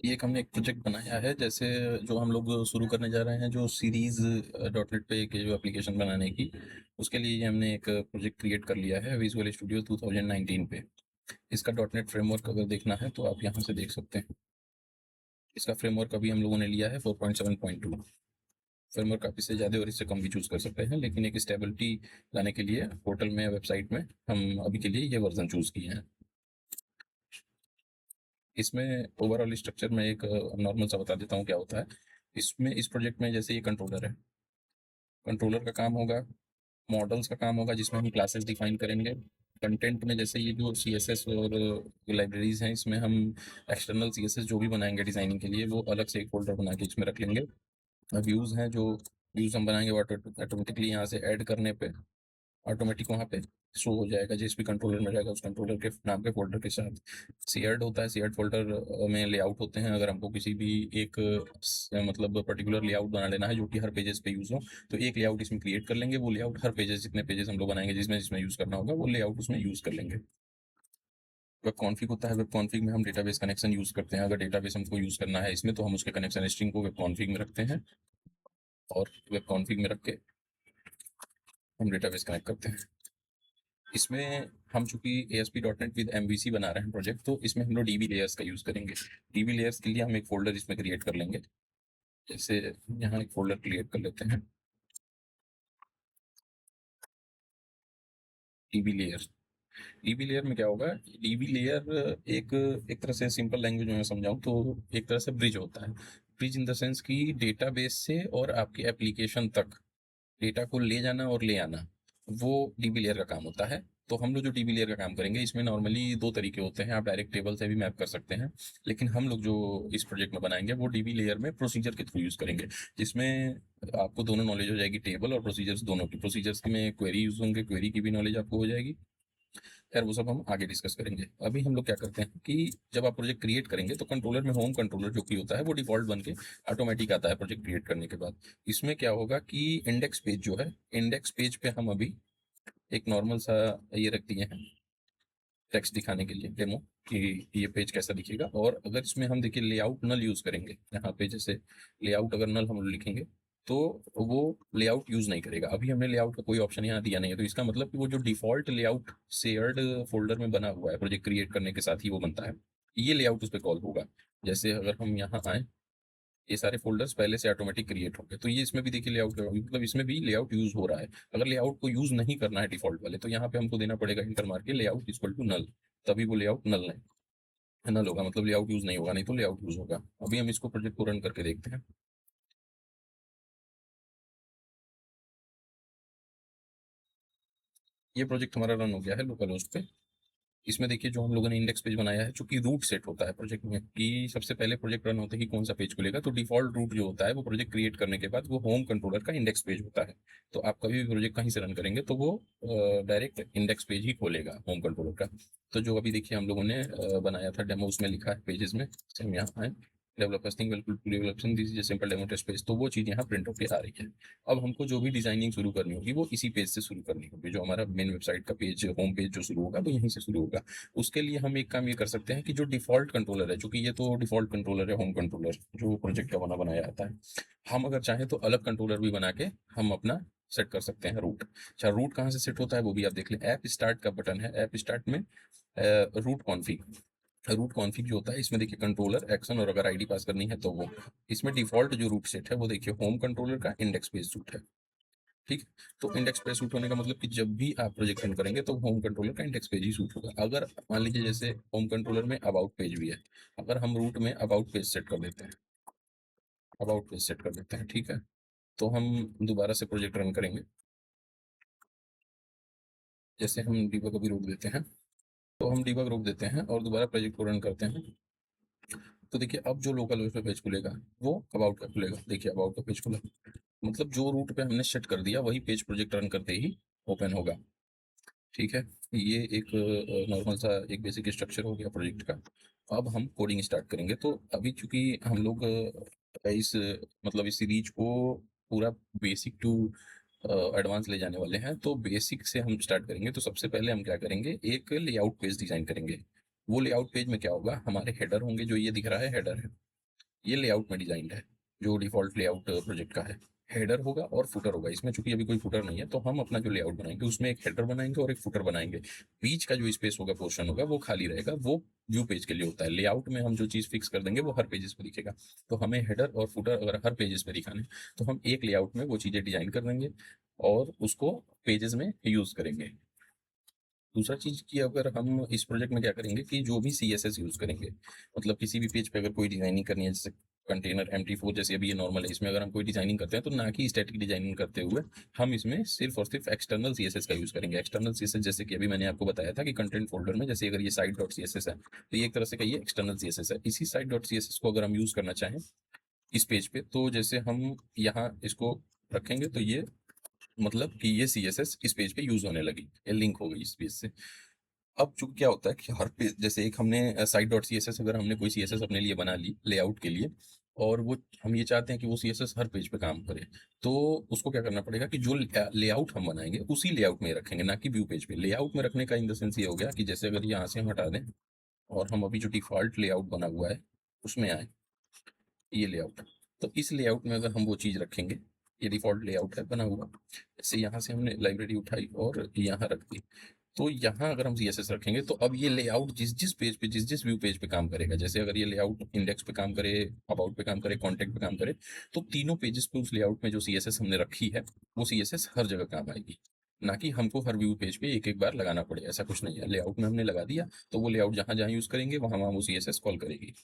ये एक हमने एक प्रोजेक्ट बनाया है, जैसे जो हम लोग शुरू करने जा रहे हैं, जो सीरीज डॉट नेट पे के जो एप्लीकेशन बनाने की, उसके लिए ये हमने एक प्रोजेक्ट क्रिएट कर लिया है विजुअल स्टूडियो 2019 पे। इसका डॉट नेट फ्रेमवर्क अगर देखना है तो आप यहाँ से देख सकते हैं। इसका फ्रेमवर्क अभी हम लोगों ने लिया है 4.7.2। फ्रेमवर्क आप इससे ज़्यादा और इससे कम भी चूज़ कर सकते हैं, लेकिन एक स्टेबिलिटी लाने के लिए पोर्टल में, वेबसाइट में हम अभी के लिए ये वर्जन चूज़ किए हैं। इसमें ओवरऑल स्ट्रक्चर में एक नॉर्मल सा बता देता हूँ क्या होता है। इसमें इस प्रोजेक्ट में जैसे ये कंट्रोलर है, कंट्रोलर का काम होगा, मॉडल्स का काम होगा जिसमें हम क्लासेस डिफाइन करेंगे। कंटेंट में जैसे ये जो सी एस एस और लाइब्रेरीज हैं, इसमें हम एक्सटर्नल सी एस एस जो भी बनाएंगे डिज़ाइनिंग के लिए, वो अलग से एक फोल्डर बना के इसमें रख लेंगे। व्यूज़ हैं, जो व्यूज़ हम बनाएंगे वो ऑटोमेटिकली यहाँ से ऐड करने पे ऑटोमेटिक वहाँ पे शो हो जाएगा, जिस भी कंट्रोलर में रहेगा उस कंट्रोलर के नाम के फोल्डर के साथ। शेयर्ड होता है, शेयर्ड फोल्डर में लेआउट होते हैं। अगर हमको किसी भी एक मतलब पर्टिकुलर लेआउट बना लेना है जो कि हर पेजेस पे यूज़ हो, तो एक लेआउट इसमें क्रिएट कर लेंगे। वो लेआउट हर पेजेस, जितने पेजेस हम लोग बनाएंगे जिसमें जिसमें यूज़ करना होगा, वो लेआउट उसमें यूज़ कर लेंगे। वेब कॉन्फ़िग होता है, वेब कॉन्फ़िग में हम डेटाबेस कनेक्शन यूज़ करते हैं। अगर डेटाबेस हमको यूज़ करना है इसमें, तो हम उसके कनेक्शन स्ट्रिंग को वेब कॉन्फ़िग में रखते हैं, और वेब कॉन्फ़िग में रख के हम डेटाबेस कनेक्ट करते हैं। इसमें हम चूंकि ASP.NET विद MVC बना रहे हैं प्रोजेक्ट, तो इसमें हम लोग DB लेयर्स का यूज़ करेंगे। DB लेयर्स के लिए हम एक फोल्डर इसमें क्रिएट कर लेंगे। जैसे यहाँ एक फोल्डर क्रिएट कर लेते हैं, DB लेयर। DB लेयर में क्या होगा, DB लेयर एक एक तरह से सिंपल लैंग्वेज में मैं समझाऊँ तो एक तरह से ब्रिज होता है। ब्रिज इन द सेंस कि डेटाबेस से और आपकी एप्लीकेशन तक डेटा को ले जाना और ले आना, वो डीबी लेयर का काम होता है। तो हम लोग जो डीबी लेयर का काम करेंगे, इसमें नॉर्मली दो तरीके होते हैं। आप डायरेक्ट टेबल से भी मैप कर सकते हैं, लेकिन हम लोग जो इस प्रोजेक्ट में बनाएंगे वो डीबी लेयर में प्रोसीजर के थ्रू यूज़ करेंगे, जिसमें आपको दोनों नॉलेज हो जाएगी, टेबल और प्रोसीजर्स दोनों की। प्रोसीजर्स में क्वेरी यूज़ होंगे, क्वेरी की भी नॉलेज आपको हो जाएगी। खैर वो सब हम आगे डिस्कस करेंगे। अभी हम लोग क्या करते हैं कि जब आप प्रोजेक्ट क्रिएट करेंगे तो कंट्रोलर में होम कंट्रोलर जो कि होता है वो डिफॉल्ट बन के ऑटोमेटिक आता है प्रोजेक्ट क्रिएट करने के बाद। इसमें क्या होगा कि इंडेक्स पेज जो है, इंडेक्स पेज पे हम अभी एक नॉर्मल सा ये रख दिए हैं टेक्स्ट दिखाने के लिए डेमो, कि ये पेज कैसा दिखेगा। और अगर इसमें हम देखिए लेआउट नल यूज़ करेंगे, यहाँ पे जैसे लेआउट अगर नल हम लिखेंगे तो वो लेआउट यूज़ नहीं करेगा। अभी हमने लेआउट का कोई ऑप्शन यहाँ दिया नहीं है, तो इसका मतलब कि वो जो डिफ़ॉल्ट लेआउट शेयर्ड फ़ोल्डर में बना हुआ है प्रोजेक्ट क्रिएट करने के साथ ही वो बनता है, ये लेआउट उस पे कॉल होगा। जैसे अगर हम यहाँ आएँ, ये सारे फ़ोल्डर्स पहले से ऑटोमेटिक क्रिएट होंगे, तो ये इसमें भी देखिए लेआउट मतलब इसमें भी लेआउट यूज़ हो रहा है। अगर लेआउट को यूज़ नहीं करना है डिफ़ॉल्ट वाले, तो यहाँ पे हमको देना पड़ेगा इंटर मार के लेआउट इक्वल टू नल, तभी वो लेआउट नल है, नल होगा, मतलब लेआउट यूज़ नहीं होगा, नहीं तो लेआउट यूज़ होगा। अभी हम इसको प्रोजेक्ट को रन करके देखते हैं। ये प्रोजेक्ट हमारा रन हो गया है लोकल होस्ट पे। इसमें देखिए जो हम लोगों ने इंडेक्स पेज बनाया है, चूंकि रूट सेट होता है प्रोजेक्ट में कि सबसे पहले प्रोजेक्ट रन होते ही कौन सा पेज खुलेगा, तो डिफॉल्ट रूट जो होता है वो प्रोजेक्ट क्रिएट करने के बाद वो होम कंट्रोलर का इंडेक्स पेज होता है। तो आप कभी भी प्रोजेक्ट कहीं से रन करेंगे तो वो डायरेक्ट इंडेक्स पेज ही खोलेगा होम कंट्रोलर का। तो जो अभी देखिए हम लोगों ने बनाया था डेमो, उसमें लिखा है पेजेस में, जैसे हम यहाँ आए, developers think well developing this is simple demo test page, तो वो चीज़ यहाँ प्रिंट होकर आ रही है। अब हमको जो भी डिजाइनिंग शुरू करनी होगी वो इसी पेज से शुरू करनी होगी, जो हमारा मेन वेबसाइट का पेज, होम पेज जो शुरू होगा, तो यहीं से शुरू होगा। उसके लिए हम एक काम ये कर सकते हैं कि जो डिफ़ॉल्ट कंट्रोलर है, चूँकि ये तो डिफ़ॉल्ट कंट्रोलर है होम कंट्रोलर जो प्रोजेक्ट का बना बनाया आता है, हम अगर चाहें तो अलग कंट्रोलर भी बना के हम अपना सेट कर सकते हैं रूट। अच्छा, रूट कहाँ से सेट होता है वो भी आप देख लें। ऐप स्टार्ट का बटन है, ऐप स्टार्ट में रूट कॉन्फ़िग, रूट कॉन्फ़िग जो होता है इसमें देखिए कंट्रोलर, एक्शन और अगर आईडी पास करनी है तो वो। इसमें डिफ़ॉल्ट जो रूट सेट है वो देखिए होम कंट्रोलर का इंडेक्स पेज सूट है। ठीक है? तो इंडेक्स पेज सूट होने का मतलब कि जब भी आप प्रोजेक्ट रन करेंगे तो होम कंट्रोलर का इंडेक्स पेज ही सूट होगा। अगर मान लीजिए जैसे होम कंट्रोलर में अबाउट पेज भी है, अगर हम रूट में अबाउट पेज सेट कर देते हैं, अबाउट पेज सेट कर देते हैं, ठीक है? तो हम दोबारा से प्रोजेक्ट रन करेंगे। जैसे हम डिबग अभी रोक देते हैं, तो हम डिबग रोक देते हैं और दोबारा प्रोजेक्ट को रन करते हैं। तो देखिए अब जो लोकल होस्ट पे पेज खुलेगा वो अबाउट का खुलेगा। देखिए अबाउट का पेज खुला, मतलब जो रूट पे हमने सेट कर दिया वही पेज प्रोजेक्ट रन करते ही ओपन होगा। ठीक है? ये एक नॉर्मल सा एक बेसिक स्ट्रक्चर हो गया प्रोजेक्ट का। अब हम कोडिंग स्टार्ट करेंगे। तो अभी चूँकि हम लोग इस मतलब इस सीरीज को पूरा बेसिक टू एडवांस ले जाने वाले हैं, तो बेसिक से हम स्टार्ट करेंगे। तो सबसे पहले हम क्या करेंगे, एक लेआउट पेज डिज़ाइन करेंगे। वो लेआउट पेज में क्या होगा, हमारे हेडर होंगे, जो ये दिख रहा है हेडर है, ये लेआउट में डिजाइंड है, जो डिफॉल्ट लेआउट प्रोजेक्ट का है। हेडर होगा और फुटर होगा, इसमें चूंकि अभी कोई फुटर नहीं है तो हम अपना जो लेआउट बनाएंगे उसमें एक हेडर बनाएंगे और एक फुटर बनाएंगे। बीच का जो स्पेस होगा, पोर्शन होगा, वो खाली रहेगा, वो व्यू पेज के लिए होता है। लेआउट में हम जो चीज फिक्स कर देंगे वो हर पेजेस पे दिखेगा। तो हमें हेडर और फुटर अगर हर पेजेस पे दिखाने, तो हम एक लेआउट में वो चीजें डिजाइन कर देंगे और उसको पेजेस में यूज करेंगे। दूसरा चीज कि अगर हम इस प्रोजेक्ट में क्या करेंगे कि जो भी CSS यूज करेंगे, मतलब किसी भी पेज पे अगर कोई डिजाइनिंग करनी है, जैसे कंटेनर MT4 जैसे अभी ये नॉर्मल है, इसमें अगर हम कोई डिजाइनिंग करते हैं तो ना कि स्टैटिक डिजाइनिंग करते हुए हम इसमें सिर्फ और सिर्फ एक्सटर्नल CSS का यूज करेंगे। एक्सटर्नल CSS जैसे कि अभी मैंने आपको बताया था कि कंटेंट फोल्डर में, जैसे अगर ये site.css है तो ये एक तरह से कहिए एक्सटर्नल CSS है। इसी site.css को अगर हम यूज करना चाहें इस पेज पे, तो जैसे हम यहाँ इसको रखेंगे तो ये मतलब कि ये CSS इस पेज पे यूज होने लगी, ये लिंक हो गई इस पेज से। अब चूंकि क्या होता है कि हर पेज, जैसे एक हमने site.css, अगर हमने कोई CSS अपने लिए बना ली लेआउट के लिए, और वो हम ये चाहते हैं कि वो CSS हर पेज पे काम करे, तो उसको क्या करना पड़ेगा कि जो लेआउट हम बनाएंगे उसी लेआउट में रखेंगे, ना कि व्यू पेज पे। लेआउट में रखने का इन द सेंस ये हो गया कि जैसे अगर यहाँ से हम हटा दें और हम अभी जो डिफॉल्ट लेआउट बना हुआ है उसमें आए, ये लेआउट, तो इस लेआउट में अगर हम वो चीज रखेंगे, ये डिफॉल्ट लेआउट है बना हुआ, जैसे यहाँ से हमने लाइब्रेरी उठाई और यहाँ रख दी, तो यहाँ अगर हम CSS रखेंगे तो अब ये लेआउट जिस जिस पेज पे, जिस जिस व्यू पेज पे काम करेगा, जैसे अगर ये लेआउट इंडेक्स पे काम करे, अबाउट पे काम करे, कॉन्टेक्ट पे काम करे, तो तीनों पेजेस पे उस लेआउट में जो CSS हमने रखी है वो CSS हर जगह काम आएगी, ना कि हमको हर व्यू पेज पे एक एक बार लगाना पड़े। ऐसा कुछ नहीं है, लेआउट में हमने लगा दिया तो वो लेआउट जहाँ जहाँ यूज करेंगे वहाँ वहाँ वो CSS कॉल करेगी।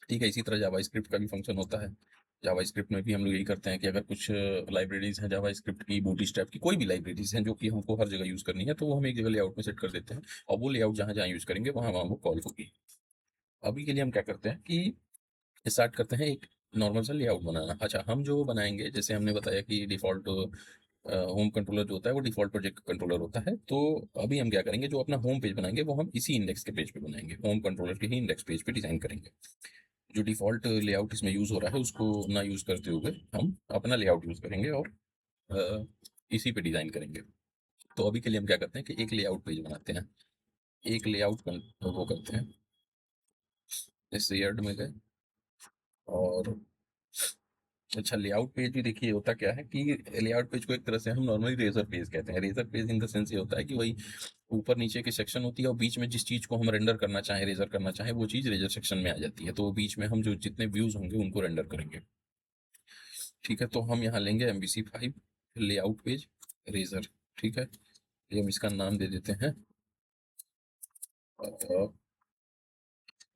ठीक है, इसी तरह जावास्क्रिप्ट का भी फंक्शन होता है। जावास्क्रिप्ट में भी हम लोग यही करते हैं कि अगर कुछ लाइब्रेरीज हैं जावास्क्रिप्ट की, बूटस्ट्रैप की, कोई भी लाइब्रेरीज हैं जो कि हमको हर जगह यूज करनी है, तो वो हम एक जगह लेआउट में सेट कर देते हैं और वो लेआउट जहाँ जहाँ यूज करेंगे वहाँ वहाँ वो कॉल होगी। अभी के लिए हम क्या करते हैं कि स्टार्ट करते हैं एक नॉर्मल सा लेआउट बनाना। अच्छा, हम जो बनाएंगे, जैसे हमने बताया कि डिफॉल्ट होम कंट्रोलर जो होता है वो डिफॉल्ट प्रोजेक्ट कंट्रोलर होता है, तो अभी हम क्या करेंगे, जो अपना होम पेज बनाएंगे वो हम इसी इंडेक्स के पेज पे बनाएंगे, होम कंट्रोलर के ही इंडेक्स पेज पे डिजाइन करेंगे। जो डिफ़ॉल्ट लेआउट इसमें यूज़ हो रहा है उसको ना यूज़ करते हुए हम अपना लेआउट यूज़ करेंगे और अ, इसी पे डिज़ाइन करेंगे। तो अभी के लिए हम क्या करते हैं कि एक लेआउट पेज बनाते हैं, एक लेआउट वो करते हैं, जैसे यार्ड में गए और अच्छा, लेआउट पेज भी देखिए होता क्या है कि लेआउट पेज को एक तरह से हम नॉर्मली रेजर पेज कहते हैं। Razor page in the sense ये होता है कि वही ऊपर नीचे की सेक्शन होती है और बीच में जिस चीज़ को हम रेंडर करना चाहें, रेजर करना चाहें, वो चीज़ रेजर सेक्शन में आ जाती है, तो वो बीच में हम जो जितने व्यूज़ होंगे उनको रेंडर करेंगे। ठीक है, तो हम यहाँ लेंगे MVC5 लेआउट पेज रेजर। ठीक है, ये हम इसका नाम दे देते हैं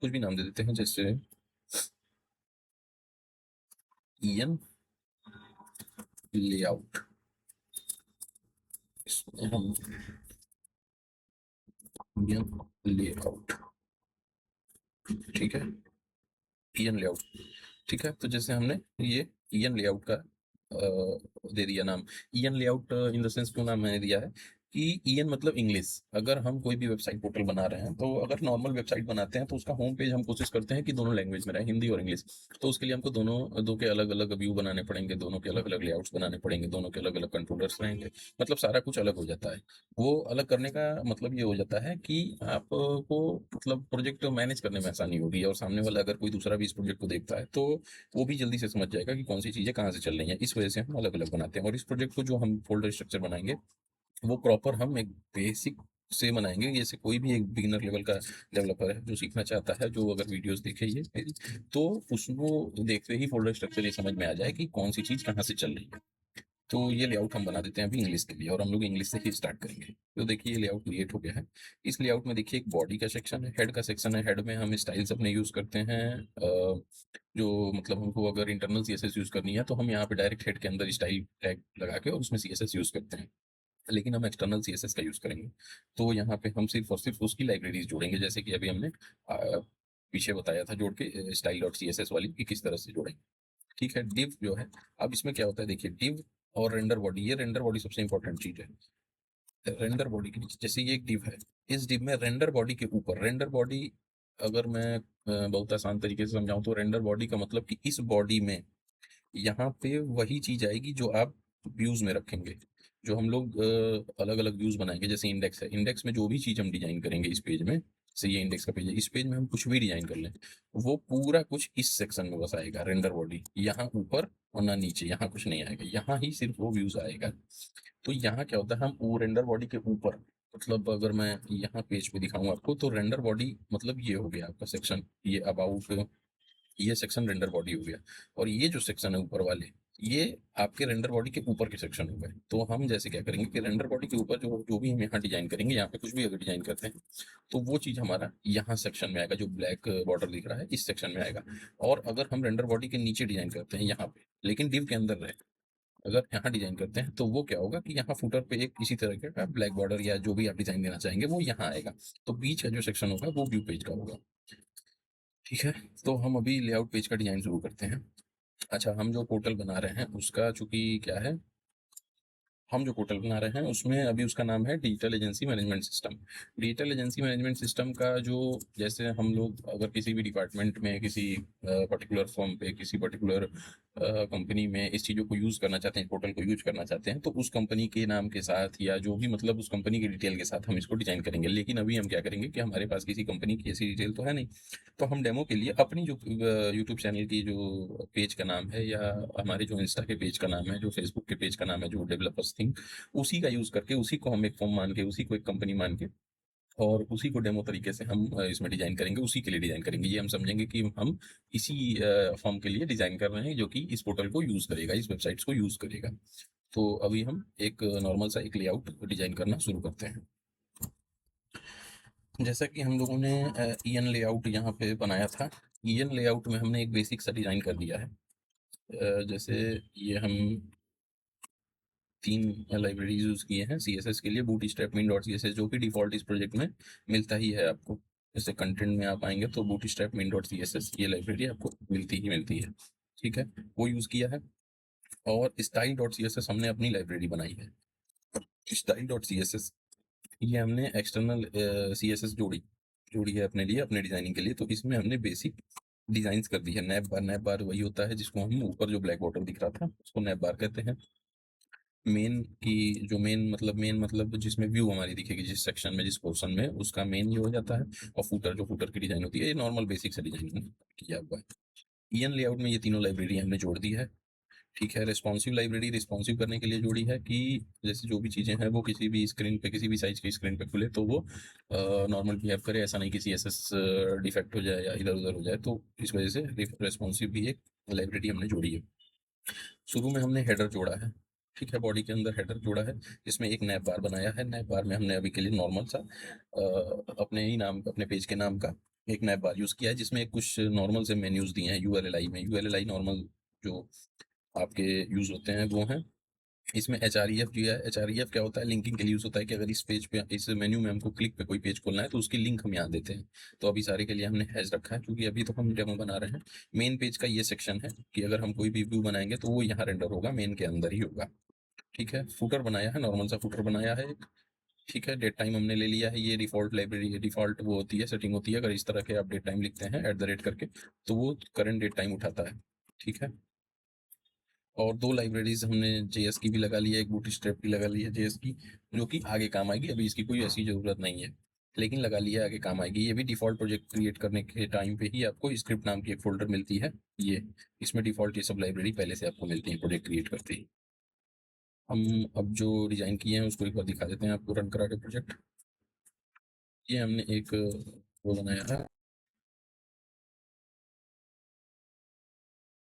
कुछ भी नाम दे देते हैं, जैसे EN लेआउट, इसमें हम EN लेआउट। ठीक है, EN लेआउट। ठीक है, तो जैसे हमने ये EN लेआउट का दे दिया नाम। EN layout in the sense क्यों नाम मैंने दिया है कि EN मतलब इंग्लिश। अगर हम कोई भी वेबसाइट पोर्टल बना रहे हैं, तो अगर नॉर्मल वेबसाइट बनाते हैं तो उसका होम पेज हम कोशिश करते हैं कि दोनों लैंग्वेज में रहे, हिंदी और इंग्लिश। तो उसके लिए हमको दोनों दो के अलग अलग व्यू बनाने पड़ेंगे, दोनों के अलग अलग लेआउट्स बनाने पड़ेंगे, दोनों के अलग अलग कंट्रोलर्स रहेंगे, मतलब सारा कुछ अलग हो जाता है। वो अलग करने का मतलब ये हो जाता है कि आपको मतलब प्रोजेक्ट मैनेज करने में आसानी होगी, और सामने वाला अगर कोई दूसरा भी इस प्रोजेक्ट को देखता है तो वो भी जल्दी से समझ जाएगा कि कौन सी चीज़ें कहाँ से चल रही हैं। इस वजह से हम अलग अलग बनाते हैं, और इस प्रोजेक्ट को जो हम फोल्डर स्ट्रक्चर बनाएंगे वो प्रॉपर हम एक बेसिक से बनाएंगे। जैसे कोई भी एक बिगिनर लेवल का डेवलपर है जो सीखना चाहता है, जो अगर वीडियोस देखे ये मेरी, तो उसको देखते ही फोल्डर स्ट्रक्चर ये समझ में आ जाए कि कौन सी चीज़ कहाँ से चल रही है। तो ये लेआउट हम बना देते हैं अभी इंग्लिश के लिए, और हम लोग इंग्लिश से ही स्टार्ट करेंगे। तो देखिए ये लेआउट क्रिएट हो गया है। इस लेआउट में देखिए एक बॉडी का सेक्शन है, हेड का सेक्शन है। हेड में हम स्टाइल्स अपने यूज़ करते हैं, जो मतलब हमको अगर इंटरनल CSS यूज़ करनी है तो हम यहाँ पे डायरेक्ट हेड के अंदर स्टाइल टैग लगा के और उसमें CSS यूज़ करते हैं, लेकिन हम एक्सटर्नल CSS का यूज़ करेंगे। तो यहाँ पे हम सिर्फ और सिर्फ उसकी लाइब्रेरीज जोड़ेंगे, जैसे कि अभी हमने पीछे बताया था जोड़ के style.css वाली कि किस तरह से जोड़ेंगे। ठीक है, डिव जो है, अब इसमें क्या होता है देखिए, डिव और रेंडर बॉडी, ये रेंडर बॉडी सबसे इंपॉर्टेंट चीज है। रेंडर बॉडी के नीचे जैसे ये एक डिव है, इस डिव में रेंडर बॉडी के ऊपर, रेंडर बॉडी अगर मैं बहुत आसान तरीके से समझाऊं तो रेंडर बॉडी का मतलब कि इस बॉडी में यहाँ पे वही चीज आएगी जो आप व्यूज में रखेंगे। जो हम लोग अलग अलग व्यूज बनाएंगे, जैसे इंडेक्स है, इंडेक्स में जो भी चीज हम डिजाइन करेंगे इस पेज में, से ये इंडेक्स का पेज है, इस पेज में हम कुछ भी डिजाइन कर लें, वो पूरा कुछ इस सेक्शन में बस आएगा, रेंडर बॉडी। यहाँ ऊपर और ना नीचे, यहाँ कुछ नहीं आएगा, यहाँ ही सिर्फ वो व्यूज आएगा। तो यहाँ क्या होता है, हम वो रेंडर बॉडी के ऊपर, मतलब अगर मैं यहाँ पेज पे दिखाऊं आपको, तो रेंडर बॉडी मतलब ये हो गया आपका सेक्शन, ये अबाउट, ये सेक्शन रेंडर बॉडी हो गया। और ये जो सेक्शन है ऊपर वाले, ये आपके रेंडर बॉडी के ऊपर के सेक्शन हो गए। तो हम जैसे क्या करेंगे कि रेंडर बॉडी के ऊपर जो जो भी हम यहाँ डिजाइन करेंगे, यहाँ पे कुछ भी अगर डिजाइन करते हैं, तो वो चीज हमारा यहाँ सेक्शन में आएगा, जो ब्लैक बॉर्डर दिख रहा है इस सेक्शन में आएगा। और अगर हम रेंडर बॉडी के नीचे डिजाइन करते हैं यहाँ पे, लेकिन डिव के अंदर रहे, अगर यहाँ डिजाइन करते हैं, तो वो क्या होगा कि यहाँ फुटर पे एक इसी तरह का ब्लैक बॉर्डर या जो भी आप डिजाइन देना चाहेंगे वो यहाँ आएगा। तो बीच का जो सेक्शन होगा वो व्यू पेज का होगा। ठीक है, तो हम अभी लेआउट पेज का डिजाइन शुरू करते हैं। अच्छा, हम जो पोर्टल बना रहे हैं उसका चूंकि क्या है, हम जो पोर्टल बना रहे हैं उसमें अभी उसका नाम है digital agency management system. Digital agency management system का जो, जैसे हम लोग अगर किसी भी डिपार्टमेंट में, किसी पर्टिकुलर फर्म पे, किसी पर्टिकुलर कंपनी में इस चीज़ों को यूज़ करना चाहते हैं, पोर्टल को यूज करना चाहते हैं, तो उस कंपनी के नाम के साथ या जो भी मतलब उस कंपनी की डिटेल के साथ हम इसको डिजाइन करेंगे। लेकिन अभी हम क्या करेंगे कि हमारे पास किसी कंपनी की ऐसी डिटेल तो है नहीं, तो हम डेमो के लिए अपनी जो यूट्यूब चैनल की जो पेज का नाम है, या हमारे जो इंस्टा के पेज का नाम है, जो फेसबुक के पेज का नाम है, जो डेवलपर्स थिंक, उसी का यूज करके, उसी को हम एक फॉर्म मान के, उसी को एक कंपनी मान के, और उसी को डेमो तरीके से हम इसमें डिजाइन करेंगे, उसी के लिए डिजाइन करेंगे। ये हम समझेंगे कि हम इसी फॉर्म के लिए डिजाइन कर रहे हैं, जो कि इस पोर्टल को यूज करेगा, इस वेबसाइट्स को यूज करेगा। तो अभी हम एक नॉर्मल सा एक लेआउट डिजाइन करना शुरू करते हैं। जैसा कि हम लोगों ने ईएन लेआउट यहाँ पे बनाया था, ईएन लेआउट में हमने एक बेसिक सा डिजाइन कर दिया है। जैसे ये हम 3 लाइब्रेरीज यूज किए हैं सीएसएस के लिए, बूटस्ट्रैप, min डॉट सीएसएस, जो कि डिफॉल्ट इस प्रोजेक्ट में मिलता ही है आपको। जैसे कंटेंट में आप आएंगे तो बूटस्ट्रैप, min डॉट सीएसएस, ये लाइब्रेरी आपको मिलती है। ठीक है, वो यूज किया है। और स्टाइल डॉट सीएसएस हमने अपनी लाइब्रेरी बनाई है। स्टाइल डॉट सीएसएस ये हमने एक्सटर्नल सीएसएस जोड़ी है अपने लिए, अपने डिजाइनिंग के लिए। तो इसमें हमने बेसिक डिजाइन कर दी है। नैप बार वही होता है जिसको हम ऊपर जो ब्लैक बॉर्डर दिख रहा था उसको नैप बार कहते हैं। मेन की जो मेन मतलब जिसमें व्यू हमारी दिखेगी, जिस सेक्शन में, जिस पोर्शन में, उसका मेन ये हो जाता है। और फूटर की डिजाइन होती है, ये नॉर्मल बेसिक से डिजाइन किया हुआ है। ईएन लेआउट में ये तीनों लाइब्रेरी हमने जोड़ दी है। ठीक है, रिस्पॉन्सिव लाइब्रेरी रिस्पॉन्सिव करने के लिए जोड़ी है कि जैसे जो भी चीज़ें हैं वो किसी भी स्क्रीन पे, किसी भी साइज की स्क्रीन पे खुले तो वो नॉर्मल बिहेव करे, ऐसा नहीं कि सीएसएस डिफेक्ट हो जाए या इधर उधर हो जाए। तो इस वजह से रिस्पॉन्सिव भी एक लाइब्रेरी हमने जोड़ी है। शुरू में हमने हेडर जोड़ा है। ठीक है, बॉडी के अंदर हेडर जोड़ा है, जिसमें एक नैप बार बनाया है। नैप बार में हमने अभी के लिए नॉर्मल सा अपने ही नाम, अपने पेज के नाम का एक नैप बार यूज़ किया है, जिसमें कुछ नॉर्मल से मेन्यूज दिए हैं यूआरएलआई में। यूआरएलआई नॉर्मल जो आपके यूज़ होते हैं वो हैं। इसमें एचआरईएफ दिया है। एचआरईएफ क्या होता है, लिंकिंग के लिए यूज़ होता है कि अगर इस पेज पे, इस मेन्यू में हमको क्लिक पे कोई पेज खोलना है तो उसकी लिंक हम यहाँ देते हैं। तो अभी सारे के लिए हमने हैश रखा है, क्योंकि अभी तो हम डेमो बना रहे हैं। मेन पेज का ये सेक्शन है कि अगर हम कोई भी व्यू बनाएंगे तो वो यहाँ रेंडर होगा, मेन के अंदर ही होगा। ठीक है, फुटर बनाया है, नॉर्मल सा फुटर बनाया है एक। ठीक है, डेट टाइम हमने ले लिया है। ये डिफॉल्ट लाइब्रेरी, डिफॉल्ट वो होती है, सेटिंग होती है, अगर इस तरह के आप डेट टाइम लिखते हैं @ करके, तो वो करंट डेट टाइम उठाता है। ठीक है, और 2 लाइब्रेरीज हमने जेएस की भी लगा ली है, एक बूटस्ट्रैप की लगा ली है जेएस की, जो कि आगे काम आएगी। अभी इसकी कोई ऐसी ज़रूरत नहीं है, लेकिन लगा लिया, आगे काम आएगी। ये भी डिफ़ॉल्ट प्रोजेक्ट क्रिएट करने के टाइम पे ही आपको स्क्रिप्ट नाम की एक फ़ोल्डर मिलती है। ये इसमें डिफ़ॉल्ट ये सब लाइब्रेरी पहले से आपको मिलती है प्रोजेक्ट क्रिएट करते ही। हम अब जो डिज़ाइन किए हैं उसको एक बार दिखा देते हैं आपको, रन करा के प्रोजेक्ट। ये हमने एक वो बनाया है,